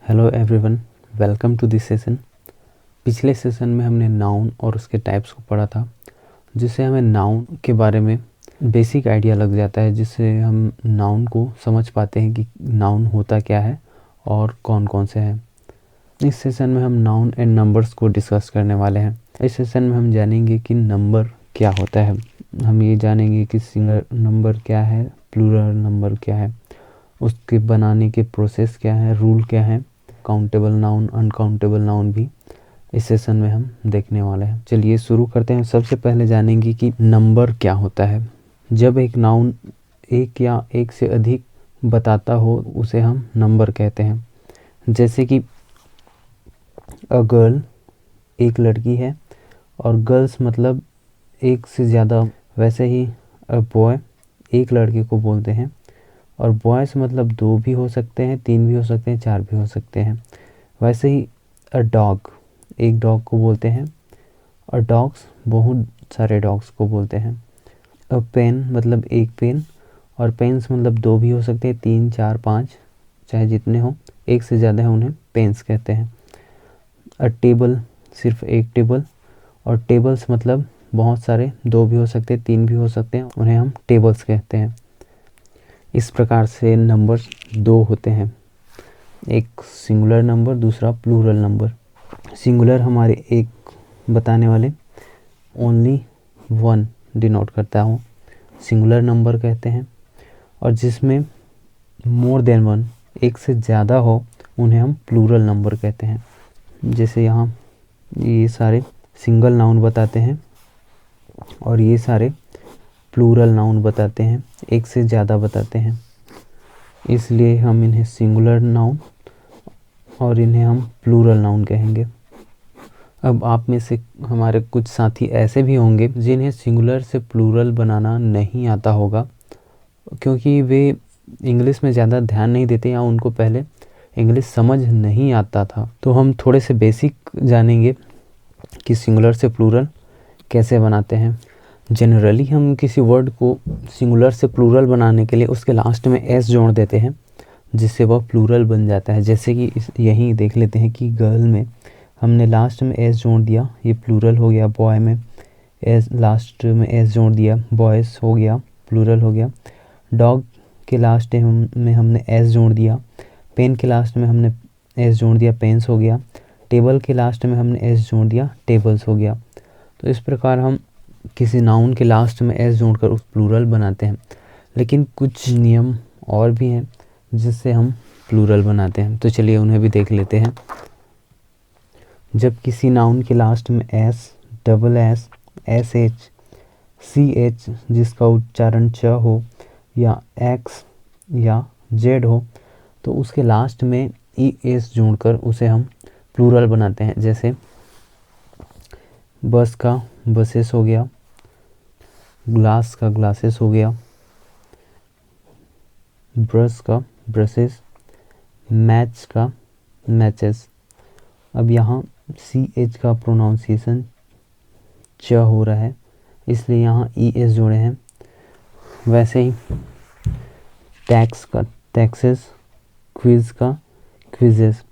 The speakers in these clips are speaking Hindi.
Hello everyone, welcome to this session. पिछले सेशन में हमने नाउन और उसके टाइप्स को पढ़ा था, जिससे हमें नाउन के बारे में बेसिक आइडिया लग जाता है, जिससे हम नाउन को समझ पाते हैं कि नाउन होता क्या है और कौन कौन से हैं। इस सेशन में हम नाउन एंड नंबर्स को डिस्कस करने वाले हैं। इस सेशन में हम जानेंगे कि नंबर क्या होता है, हम ये जानेंगे कि सिंगल नंबर क्या है, प्लूरल नंबर क्या है, उसके बनाने के प्रोसेस क्या है, रूल क्या है, काउंटेबल नाउन, अनकाउंटेबल नाउन भी इस सेशन में हम देखने वाले हैं। चलिए शुरू करते हैं। सबसे पहले जानेंगे कि नंबर क्या होता है। जब एक नाउन एक या एक से अधिक बताता हो उसे हम नंबर कहते हैं। जैसे कि अ गर्ल एक लड़की है और गर्ल्स मतलब एक से ज़्यादा। वैसे ही अ बॉय एक लड़के को बोलते हैं और बॉयज़ मतलब 2 भी हो सकते हैं, 3 भी हो सकते हैं, 4 भी हो सकते हैं। वैसे ही अ डॉग एक डॉग को बोलते हैं और डॉग्स बहुत सारे डॉग्स को बोलते हैं। अ पेन मतलब एक पेन और पेन्स मतलब 2 भी हो सकते हैं, 3, 4, 5 चाहे जितने हों, एक से ज़्यादा है उन्हें पेन्स कहते हैं। अ टेबल सिर्फ एक टेबल और टेबल्स मतलब बहुत सारे, 2 भी हो सकते हैं, 3 भी हो सकते हैं, उन्हें हम टेबल्स कहते हैं। इस प्रकार से नंबर 2 होते हैं, एक सिंगुलर नंबर, दूसरा प्लूरल नंबर। सिंगुलर हमारे एक बताने वाले ओनली वन डिनोट करता हो, सिंगुलर नंबर कहते हैं। और जिसमें मोर देन वन एक से ज़्यादा हो उन्हें हम प्लूरल नंबर कहते हैं। जैसे यहाँ ये सारे सिंगल नाउन बताते हैं और ये सारे प्लूरल नाउन बताते हैं, एक से ज़्यादा बताते हैं, इसलिए हम इन्हें सिंगुलर नाउन और इन्हें हम प्लूरल नाउन कहेंगे। अब आप में से हमारे कुछ साथी ऐसे भी होंगे जिन्हें सिंगुलर से प्लूरल बनाना नहीं आता होगा, क्योंकि वे इंग्लिश में ज़्यादा ध्यान नहीं देते या उनको पहले इंग्लिश समझ नहीं आता था। तो हम थोड़े से बेसिक जानेंगे कि सिंगुलर से प्लूरल कैसे बनाते हैं। जनरली हम किसी वर्ड को सिंगुलर से प्लूरल बनाने के लिए उसके लास्ट में एस जोड़ देते हैं, जिससे वह प्लूरल बन जाता है। जैसे कि यहीं देख लेते हैं कि गर्ल में हमने लास्ट में एस जोड़ दिया, ये प्लूरल हो गया। बॉय में एस लास्ट में एस जोड़ दिया, बॉयज़ हो गया, प्लूरल हो गया। डॉग के लास्ट में हमने एस जोड़ दिया। पेन के लास्ट में हमने एस जोड़ दिया, पेन्स हो गया। टेबल के लास्ट में हमने एस जोड़ दिया, टेबल्स हो गया। तो इस प्रकार हम किसी नाउन के लास्ट में एस जोड़कर उस प्लूरल बनाते हैं। लेकिन कुछ नियम और भी हैं जिससे हम प्लूरल बनाते हैं, तो चलिए उन्हें भी देख लेते हैं। जब किसी नाउन के लास्ट में s, double s, s h, c h जिसका उच्चारण च हो, या एक्स या जेड हो, तो उसके लास्ट में ई एस जोड़कर उसे हम प्लूरल बनाते हैं। जैसे बस का बसेस हो गया, ग्लास का ग्लासेस हो गया, ब्रश का ब्रशेस, मैच का मैचेस। अब यहाँ सी एच का प्रोनाउंसिएशन च हो रहा है, इसलिए यहाँ ई एस जोड़े हैं। वैसे ही टैक्स का टैक्सेस, क्विज का क्विजेस।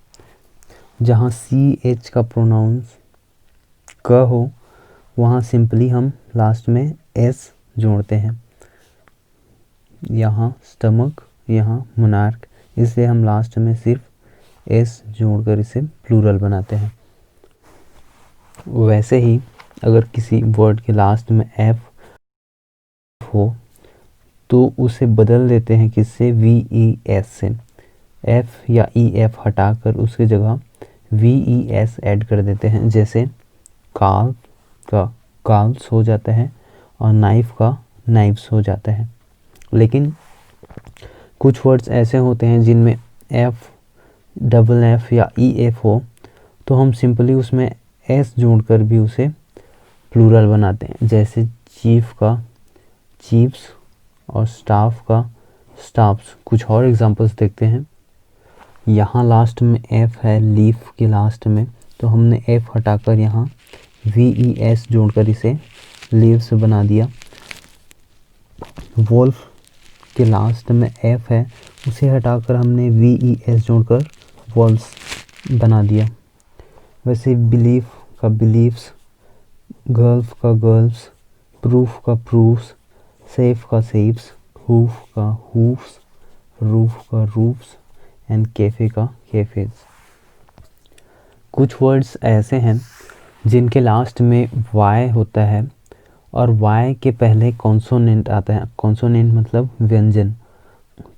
जहाँ सी एच का प्रोनाउंस क हो वहाँ सिंपली हम लास्ट में एस जोड़ते हैं। यहाँ स्टमक, यहाँ मोनार्क, इसलिए हम लास्ट में सिर्फ एस जोड़कर इसे प्लूरल बनाते हैं। वैसे ही अगर किसी वर्ड के लास्ट में एफ हो तो उसे बदल देते हैं किससे, वी ई एस से। एफ या ई एफ हटाकर उसकी जगह वी ई एस ऐड कर देते हैं। जैसे काल का काल्स हो जाता है और नाइफ का नाइफ्स हो जाता है। लेकिन कुछ वर्ड्स ऐसे होते हैं जिनमें एफ, डबल एफ या ई एफ हो, तो हम सिंपली उसमें एस जोड़कर भी उसे प्लूरल बनाते हैं। जैसे चीफ का चीफ्स और स्टाफ का स्टाफ्स। कुछ और एग्जांपल्स देखते हैं। यहाँ लास्ट में एफ है लीफ के लास्ट में, तो हमने एफ हटाकर यहाँ वी ई एस जोड़कर इसे लीव्स बना दिया। वोल्फ के लास्ट में एफ है, उसे हटाकर हमने वी ई एस जोड़कर वॉल्स बना दिया। वैसे बिलीफ का बिलीफ्स, गर्ल्फ का गर्ल्स, प्रूफ का प्रूफ्स, सेफ का सेफ्स, हूफ का हूफ्स, रूफ का रूफ्स एंड कैफ़े का कैफ़ेज। कुछ वर्ड्स ऐसे हैं जिनके लास्ट में वाई होता है और वाई के पहले कॉन्सोनेंट आता है। कॉन्सोनेंट मतलब व्यंजन।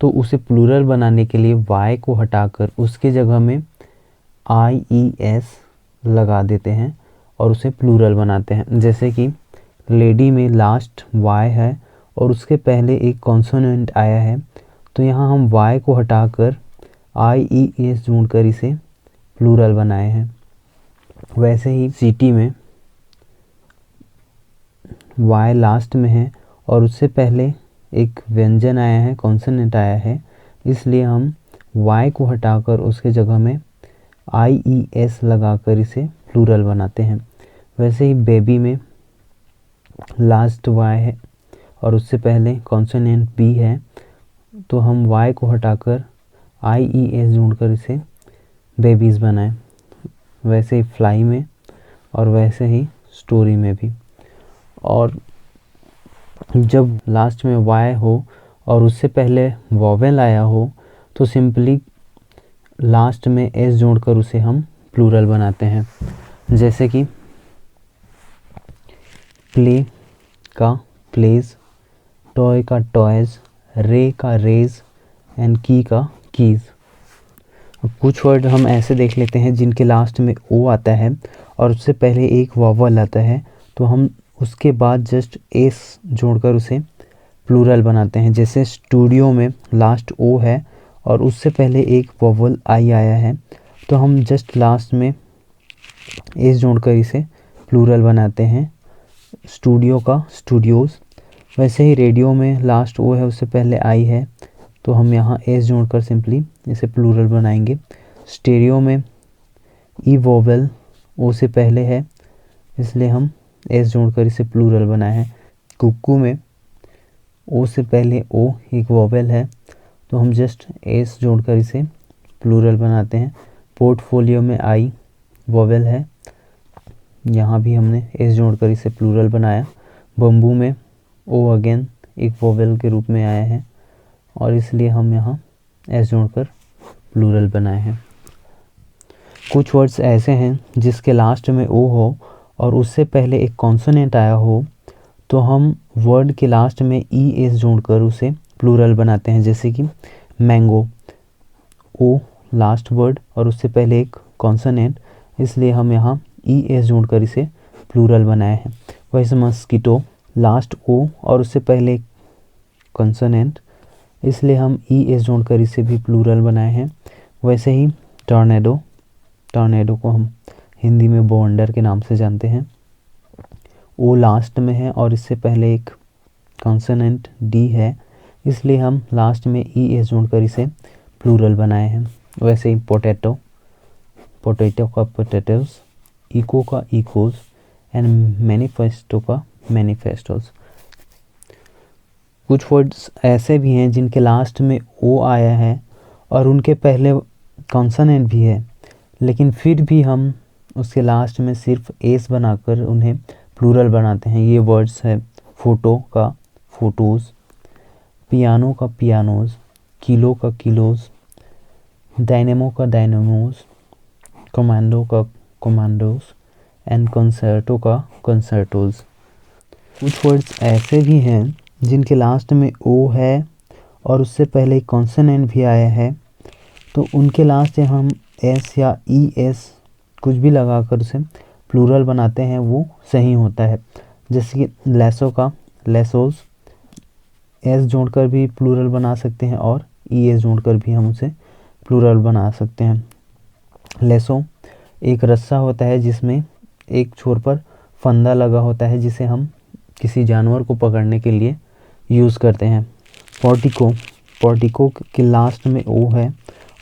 तो उसे प्लूरल बनाने के लिए वाई को हटाकर उसके जगह में IES लगा देते हैं और उसे प्लूरल बनाते हैं। जैसे कि लेडी में लास्ट वाई है और उसके पहले एक कॉन्सोनेंट आया है, तो यहाँ हम वाई को हटाकर IES जोड़कर इसे प्लूरल बनाए हैं। वैसे ही सिटी में वाई लास्ट में है और उससे पहले एक व्यंजन आया है, कॉन्सोनेंट आया है, इसलिए हम वाई को हटाकर उसके जगह में IES लगाकर इसे प्लूरल बनाते हैं। वैसे ही बेबी में लास्ट वाई है और उससे पहले कॉन्सोनेंट बी है, तो हम वाई को हटाकर IES जोड़कर इसे बेबीज़ बनाएं। वैसे ही फ्लाई में और वैसे ही स्टोरी में भी। और जब लास्ट में वाई हो और उससे पहले वॉवेल आया हो, तो सिंपली लास्ट में एस जोड़कर उसे हम प्लूरल बनाते हैं। जैसे कि प्ले का प्लेज, टॉय का टॉयज़, रे का रेज एंड की का कीज़। कुछ वर्ड हम ऐसे देख लेते हैं जिनके लास्ट में ओ आता है और उससे पहले एक वॉवल आता है, तो हम उसके बाद जस्ट एस जोड़कर उसे प्लूरल बनाते हैं। जैसे स्टूडियो में लास्ट ओ है और उससे पहले एक वॉवल आई आया है, तो हम जस्ट लास्ट में एस जोड़कर इसे प्लूरल बनाते हैं, स्टूडियो का स्टूडियोज़। वैसे ही रेडियो में लास्ट ओ है, उससे पहले आई है, तो हम यहाँ एस जोड़कर सिंपली इसे प्लूरल बनाएंगे। स्टेरियो में ई वोवेल ओ से पहले है, इसलिए हम एस जोड़कर इसे प्लूरल बनाए हैं। कुक्कू में ओ से पहले ओ एक वोवेल है, तो हम जस्ट एस जोड़कर इसे प्लूरल बनाते हैं। पोर्टफोलियो में आई वोवेल है, यहाँ भी हमने एस जोड़कर इसे प्लूरल बनाया। बम्बू में ओ अगेन एक वोवेल के रूप में आया है और इसलिए हम यहाँ एस जोड़कर प्लूरल बनाए हैं। कुछ वर्ड्स ऐसे हैं जिसके लास्ट में ओ हो और उससे पहले एक कॉन्सोनेंट आया हो, तो हम वर्ड के लास्ट में ES जोड़कर उसे प्लूरल बनाते हैं। जैसे कि मैंगो, ओ लास्ट वर्ड और उससे पहले एक कॉन्सोनेंट, इसलिए हम यहाँ ES जोड़कर इसे प्लूरल बनाए हैं। वैसे मस्कीटो, लास्ट ओ और उससे पहले एक कॉन्सोनेंट, इसलिए हम ES जोड़कर इसे भी प्लूरल बनाए हैं। वैसे ही टॉर्नेडो, टॉर्नेडो को हम हिंदी में बवंडर के नाम से जानते हैं। ओ लास्ट में है और इससे पहले एक कॉन्सोनेंट डी है, इसलिए हम लास्ट में ES जोड़कर इसे प्लूरल बनाए हैं। वैसे ही पोटैटो, पोटैटो का पोटैटोज़, इको का इकोज़ एंड मैनिफेस्टो का मैनिफेस्टोज़। कुछ वर्ड्स ऐसे भी हैं जिनके लास्ट में ओ आया है और उनके पहले कॉन्सोनेंट भी है, लेकिन फिर भी हम उसके लास्ट में सिर्फ एस बनाकर उन्हें प्लूरल बनाते हैं। ये वर्ड्स है फ़ोटो का फ़ोटोज़, पियानो का पियानोज़, किलो का किलोज़, डायनेमो का डायनेमोज़, कमांडो का कमांडोज़ एंड कंसर्टो का कंसर्टोज़। कुछ वर्ड्स ऐसे भी हैं जिनके लास्ट में ओ है और उससे पहले कॉन्सोनेंट भी आया है, तो उनके लास्ट से हम एस या ES कुछ भी लगाकर उसे प्लूरल बनाते हैं, वो सही होता है। जैसे कि लेसो का लेसोस, एस जोड़कर भी प्लूरल बना सकते हैं और ES जोड़कर भी हम उसे प्लूरल बना सकते हैं। लेसो एक रस्सा होता है जिसमें एक छोर पर फंदा लगा होता है, जिसे हम किसी जानवर को पकड़ने के लिए यूज़ करते हैं। पोर्टिको, पोर्टिको के लास्ट में ओ है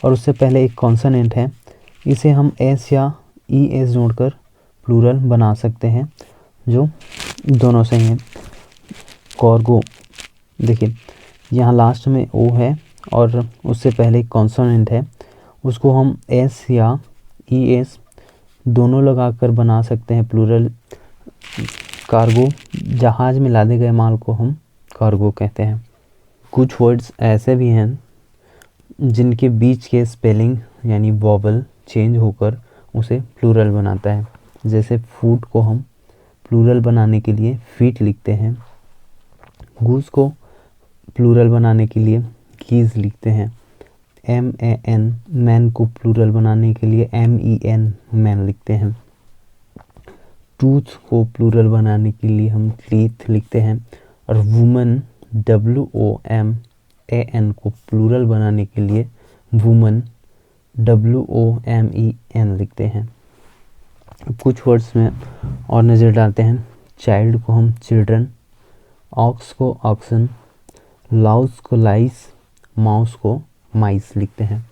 और उससे पहले एक कॉन्सोनेंट है, इसे हम एस या ES जोड़कर प्लूरल बना सकते हैं, जो दोनों सही हैं। कॉर्गो, देखिए यहाँ लास्ट में ओ है और उससे पहले एक कॉन्सोनेंट है, उसको हम एस या ES दोनों लगाकर बना सकते हैं प्लूरल। कार्गो, जहाज़ में लादे गए माल को हम कार्गो कहते हैं। कुछ वर्ड्स ऐसे भी हैं जिनके बीच के स्पेलिंग यानी वॉवल चेंज होकर उसे प्लूरल बनाता है। जैसे फूट को हम प्लूरल बनाने के लिए फीट लिखते हैं। गूस को प्लूरल बनाने के लिए कीज लिखते हैं। MAN मैन को प्लूरल बनाने के लिए MEN मैन लिखते हैं। टूथ को प्लूरल बनाने के लिए हम टीथ लिखते हैं। और वुमन WOMAN को प्लूरल बनाने के लिए वुमन WOMEN लिखते हैं। कुछ वर्ड्स में और नज़र डालते हैं। चाइल्ड को हम चिल्ड्रन, ऑक्स को ऑक्सन, लाउस को लाइस, माउस को माइस लिखते हैं।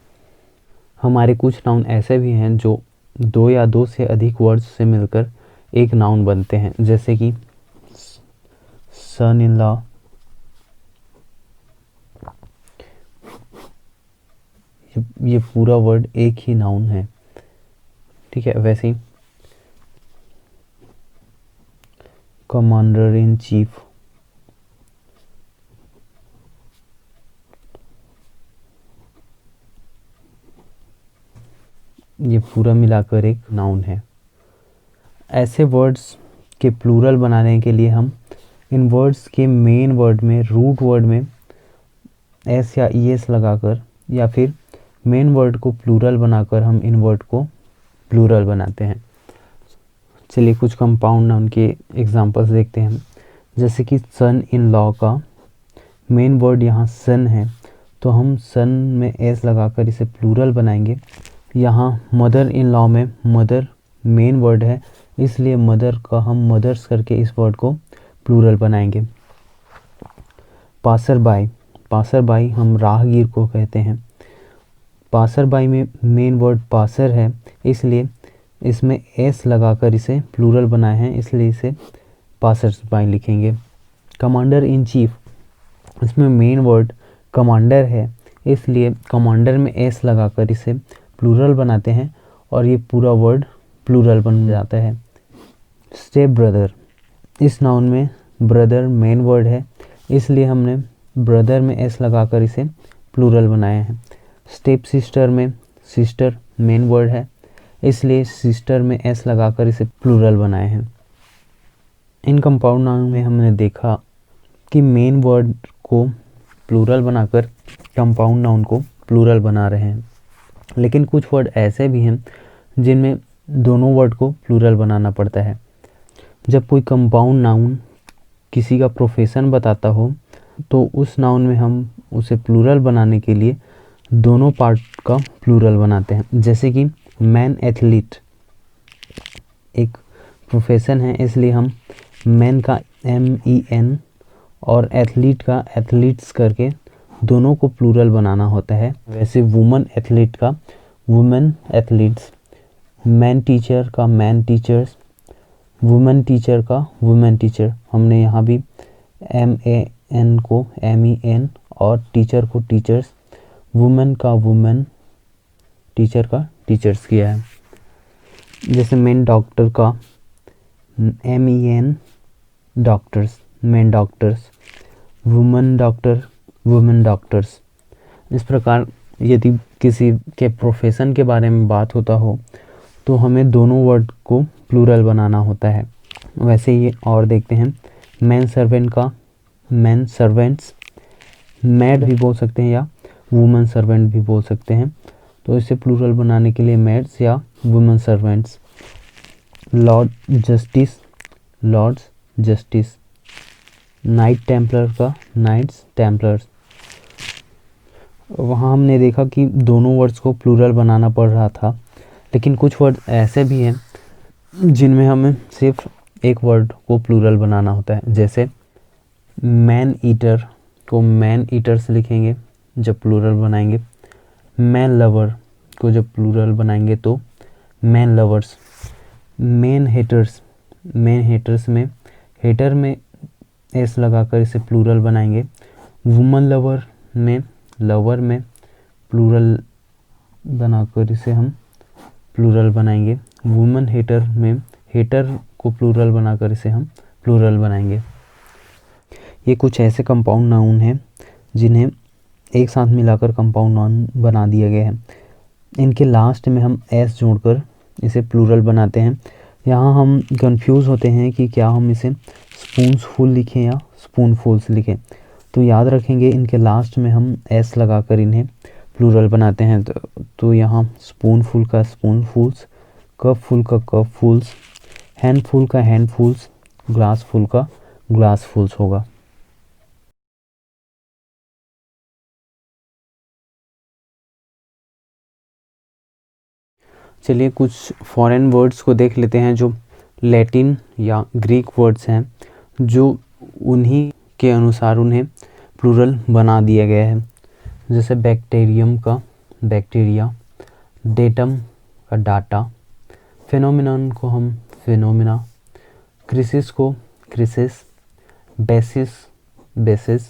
हमारे कुछ नाउन ऐसे भी हैं जो दो या दो से अधिक वर्ड्स से मिलकर एक नाउन बनते हैं। जैसे कि सन इन लॉ, ये पूरा वर्ड एक ही नाउन है, ठीक है। वैसे ही कमांडर इन चीफ, ये पूरा मिलाकर एक नाउन है। ऐसे वर्ड्स के प्लूरल बनाने के लिए हम इन वर्ड्स के मेन वर्ड में, रूट वर्ड में S या ES लगाकर या फिर मेन वर्ड को प्लूरल बनाकर हम इन वर्ड को प्लूरल बनाते हैं। चलिए कुछ कंपाउंड नाउन के एग्जांपल्स देखते हैं। जैसे कि सन इन लॉ का मेन वर्ड यहाँ सन है, तो हम सन में S लगाकर इसे प्लूरल बनाएंगे। यहाँ मदर इन लॉ में मदर मेन वर्ड है, इसलिए मदर का हम मदर्स करके इस वर्ड को प्लूरल बनाएंगे। पासर बाई, पासर बाई हम राहगीर को कहते हैं। पासर बाई में मेन वर्ड पासर है, इसलिए इसमें S लगाकर इसे प्लूरल बनाए हैं, इसलिए इसे पासर्स बाई लिखेंगे। कमांडर इन चीफ, इसमें मेन वर्ड कमांडर है, इसलिए कमांडर में S लगाकर इसे प्लूरल बनाते हैं और ये पूरा वर्ड प्लूरल बन जाता है। स्टेप ब्रदर, इस नाउन में ब्रदर मेन वर्ड है, इसलिए हमने ब्रदर में S लगाकर इसे प्लूरल बनाया है। स्टेप सिस्टर में सिस्टर मेन वर्ड है, इसलिए सिस्टर में S लगाकर इसे प्लूरल बनाए हैं। इन कंपाउंड नाउन में हमने देखा कि मेन वर्ड को प्लूरल बनाकर कंपाउंड नाउन को प्लूरल बना रहे हैं। लेकिन कुछ वर्ड ऐसे भी हैं जिनमें दोनों वर्ड को प्लूरल बनाना पड़ता है। जब कोई कंपाउंड नाउन किसी का प्रोफेशन बताता हो तो उस नाउन में हम उसे प्लूरल बनाने के लिए दोनों पार्ट का प्लूरल बनाते हैं। जैसे कि मैन एथलीट एक प्रोफेशन है, इसलिए हम मैन का MEN और एथलीट का एथलीट्स करके दोनों को प्लूरल बनाना होता है। वैसे वुमन एथलीट का वुमेन एथलीट्स, मैन टीचर का मैन टीचर्स, वुमेन टीचर का वुमेन टीचर, हमने यहाँ भी MAN को MEN और टीचर को टीचर्स, वुमेन का वुमेन, टीचर का टीचर्स किया है। जैसे मेन डॉक्टर का MEN doctors, main doctors, women doctor women doctors. इस प्रकार यदि किसी के प्रोफेशन के बारे में बात होता हो तो हमें दोनों वर्ड को प्लूरल बनाना होता है। वैसे ये और देखते हैं, मैन सर्वेंट का मैन सर्वेंट्स, मैड भी बोल सकते हैं या वुमेन सर्वेंट भी बोल सकते हैं, तो इसे प्लूरल बनाने के लिए मैड्स या women servants. Lord justice lords justice, knight templar का नाइट्स टेम्पलर्स। वहाँ हमने देखा कि दोनों वर्ड्स को प्लूरल बनाना पड़ रहा था, लेकिन कुछ वर्ड ऐसे भी हैं जिनमें हमें सिर्फ एक वर्ड को प्लूरल बनाना होता है। जैसे मैन ईटर को मैन ईटर्स लिखेंगे जब प्लूरल बनाएंगे। मैन लवर को जब प्लूरल बनाएंगे तो man lovers. Man haters, man haters में हेटर में S लगाकर इसे प्लूरल बनाएंगे। वुमन लवर में प्लूरल बनाकर इसे हम प्लूरल बनाएंगे। वुमेन हेटर में हेटर को प्लूरल बनाकर इसे हम प्लूरल बनाएंगे। ये कुछ ऐसे कंपाउंड नाउन हैं जिन्हें एक साथ मिलाकर कंपाउंड नाउन बना दिया गया है। इनके लास्ट में हम एस जोड़कर इसे प्लूरल बनाते हैं। यहाँ हम कंफ्यूज होते हैं कि क्या हम इसे स्पून्सफुल लिखें या स्पूनफुल्स लिखें। तो याद रखेंगे इनके लास्ट में हम एस लगाकर इन्हें प्लूरल बनाते हैं। तो यहाँ स्पूनफुल का स्पूनफुल्स, कप फुल का कप फुल्स, हैंडफुल का हैंडफुल्स, ग्लास फुल का ग्लास फुल्स होगा। चलिए कुछ फॉरेन वर्ड्स को देख लेते हैं जो लैटिन या ग्रीक वर्ड्स हैं, जो उन्हीं के अनुसार उन्हें प्लूरल बना दिया गया है। जैसे बैक्टीरियम का बैक्टीरिया, डेटम का डाटा, फिनोमिनन को हम फिनोमिना, क्रिसिस को क्रिसिस, बेसिस बेसिस,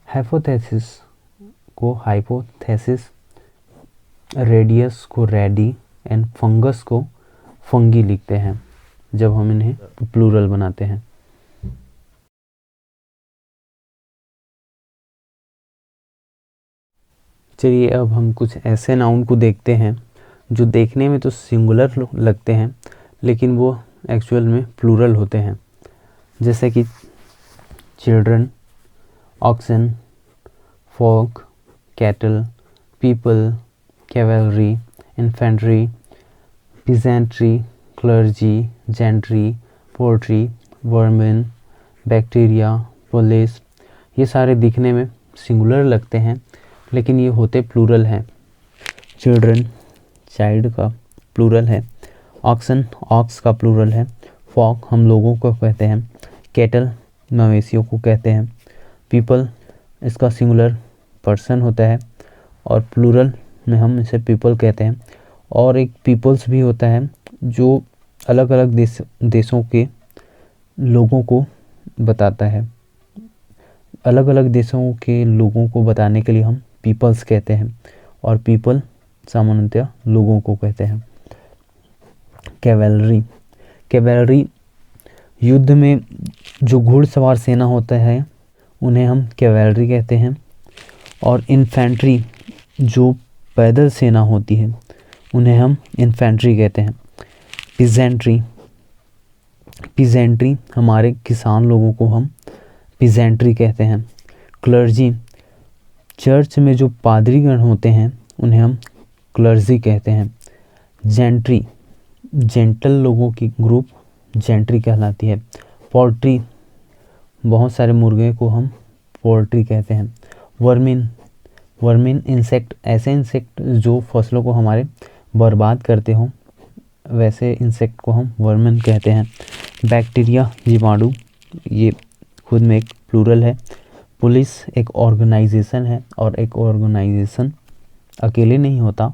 हाइपोथेसिस को हाइपोथेसिस, रेडियस को रेडी एंड फंगस को फंगी लिखते हैं जब हम इन्हें प्लूरल बनाते हैं। चलिए अब हम कुछ ऐसे नाउन को देखते हैं जो देखने में तो सिंगुलर लगते हैं लेकिन वो एक्चुअल में प्लूरल होते हैं। जैसे कि children, oxen, folk, cattle, people, cavalry, infantry, peasantry, clergy, gentry, poultry, vermin, bacteria, police, ये सारे दिखने में सिंगुलर लगते हैं लेकिन ये होते प्लूरल हैं। चिल्ड्रन चाइल्ड का प्लूरल है, ऑक्सन ऑक्स का प्लूरल है, फॉक हम लोगों को कहते हैं, कैटल मवेशियों को कहते हैं, पीपल इसका सिंगुलर पर्सन होता है और प्लूरल में हम इसे पीपल कहते हैं। और एक पीपल्स भी होता है जो अलग अलग देशों के लोगों को बताता है। अलग अलग देशों के लोगों को बताने के लिए हम पीपल्स कहते हैं और पीपल सामान्यतः लोगों को कहते हैं। कैवलरी, कैवलरी युद्ध में जो घुड़सवार सेना होता है उन्हें हम कैवलरी कहते हैं। और इन्फेंट्री जो पैदल सेना होती है उन्हें हम इन्फेंट्री कहते हैं। पीजेंट्री, पीजेंट्री हमारे किसान लोगों को हम पीजेंट्री कहते हैं। क्लर्जी चर्च में जो पादरीगण होते हैं उन्हें हम क्लर्जी कहते हैं। जेंट्री जेंटल लोगों की ग्रुप जेंट्री कहलाती है। पोल्ट्री बहुत सारे मुर्गे को हम पोल्ट्री कहते हैं। वर्मिन, वर्मिन इंसेक्ट ऐसे इंसेक्ट जो फसलों को हमारे बर्बाद करते हों वैसे इंसेक्ट को हम वर्मिन कहते हैं। बैक्टीरिया जीवाणु, ये खुद में एक प्लूरल है। पुलिस एक ऑर्गेनाइजेशन है और एक ऑर्गेनाइजेशन अकेले नहीं होता,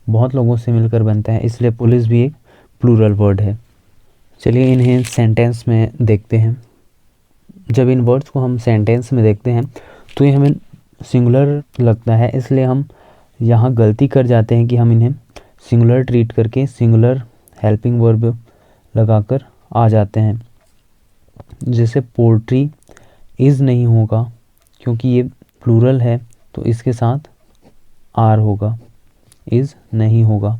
बहुत लोगों से मिलकर बनता है, इसलिए पुलिस भी एक प्लूरल वर्ड है। चलिए इन्हें सेंटेंस में देखते हैं। जब इन वर्ड्स को हम सेंटेंस में देखते हैं तो ये हमें सिंगुलर लगता है, इसलिए हम यहाँ गलती कर जाते हैं कि हम इन्हें सिंगुलर ट्रीट करके सिंगुलर हेल्पिंग वर्ब लगाकर आ जाते हैं। जैसे पोल्ट्री इज़ नहीं होगा क्योंकि ये प्लूरल है तो इसके साथ आर होगा, इज़ नहीं होगा।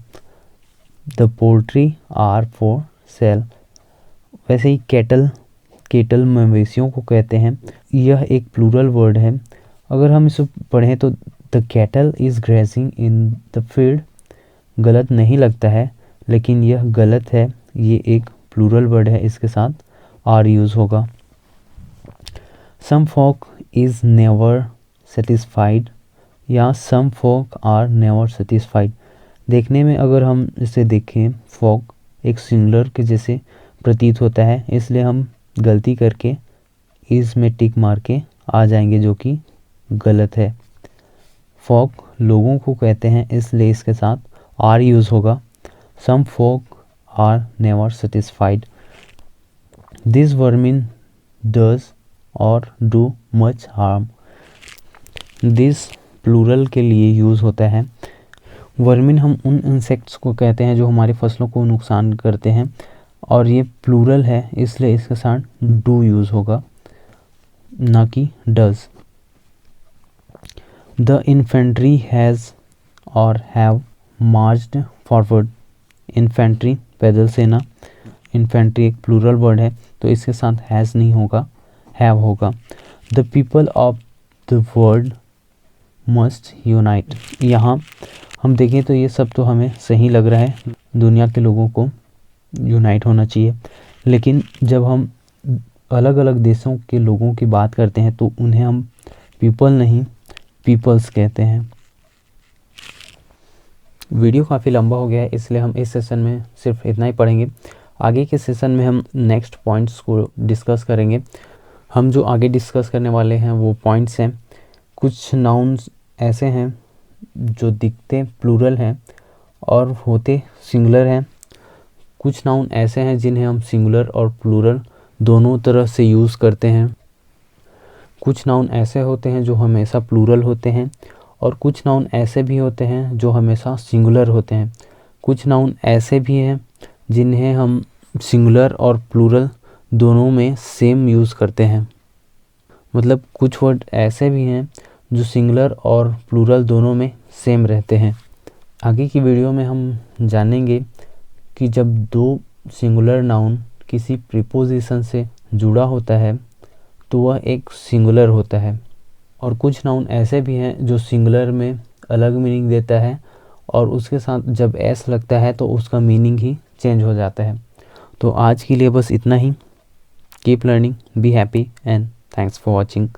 The poultry are for sale. वैसे ही कैटल, केटल मवेशियों को कहते हैं, यह एक प्लूरल वर्ड है। अगर हम इसे पढ़ें तो the cattle is grazing in the field गलत नहीं लगता है लेकिन यह गलत है, ये एक प्लूरल वर्ड है, इसके साथ आर यूज़ होगा। Some Fock is never satisfied या सम फॉक आर नेवर सेटिस्फाइड। देखने में अगर हम इसे देखें फॉक एक सिंगुलर के जैसे प्रतीत होता है, इसलिए हम गलती करके इज़ में टिक मार के आ जाएंगे जो कि गलत है। फॉक लोगों को कहते हैं इसलिए इसके साथ आर यूज़ होगा। Some folk are never satisfied. This vermin does और do much harm. This plural के लिए यूज़ होता है। वर्मिन हम उन इंसेक्ट्स को कहते हैं जो हमारी फसलों को नुकसान करते हैं, और ये प्लूरल है इसलिए इसके साथ डू यूज़ होगा, ना कि डज। द इन्फेंट्री हैज़ और हैव मार्च्ड फॉरवर्ड। इन्फेंट्री पैदल सेना, इन्फेंट्री एक प्लूरल वर्ड है तो इसके साथ हैज़ नहीं होगा, हैव होगा। The people of the world must unite. यहाँ हम देखें तो ये सब तो हमें सही लग रहा है, दुनिया के लोगों को यूनाइट होना चाहिए, लेकिन जब हम अलग अलग देशों के लोगों की बात करते हैं तो उन्हें हम पीपल नहीं पीपल्स कहते हैं। वीडियो काफ़ी लंबा हो गया है इसलिए हम इस सेशन में सिर्फ इतना ही पढ़ेंगे। आगे के सेशन में हम नेक्स्ट पॉइंट्स को डिस्कस करेंगे। हम जो आगे डिस्कस करने वाले हैं वो पॉइंट्स हैं। कुछ नाउन्स ऐसे हैं जो दिखते प्लूरल हैं और होते सिंगुलर हैं। कुछ नाउन ऐसे हैं जिन्हें हम सिंगुलर और प्लूरल दोनों तरह से यूज़ करते हैं। कुछ नाउन ऐसे होते हैं जो हमेशा प्लूरल होते हैं और कुछ नाउन ऐसे भी होते हैं जो हमेशा सिंगुलर होते हैं। कुछ नाउन ऐसे भी हैं जिन्हें हम सिंगुलर और प्लूरल दोनों में सेम यूज़ करते हैं। मतलब कुछ वर्ड ऐसे भी हैं जो सिंगुलर और प्लूरल दोनों में सेम रहते हैं। आगे की वीडियो में हम जानेंगे कि जब दो सिंगुलर नाउन किसी प्रीपोजिशन से जुड़ा होता है तो वह एक सिंगुलर होता है, और कुछ नाउन ऐसे भी हैं जो सिंगुलर में अलग मीनिंग देता है और उसके साथ जब एस लगता है तो उसका मीनिंग ही चेंज हो जाता है। तो आज के लिए बस इतना ही। Keep learning, be happy and thanks for watching.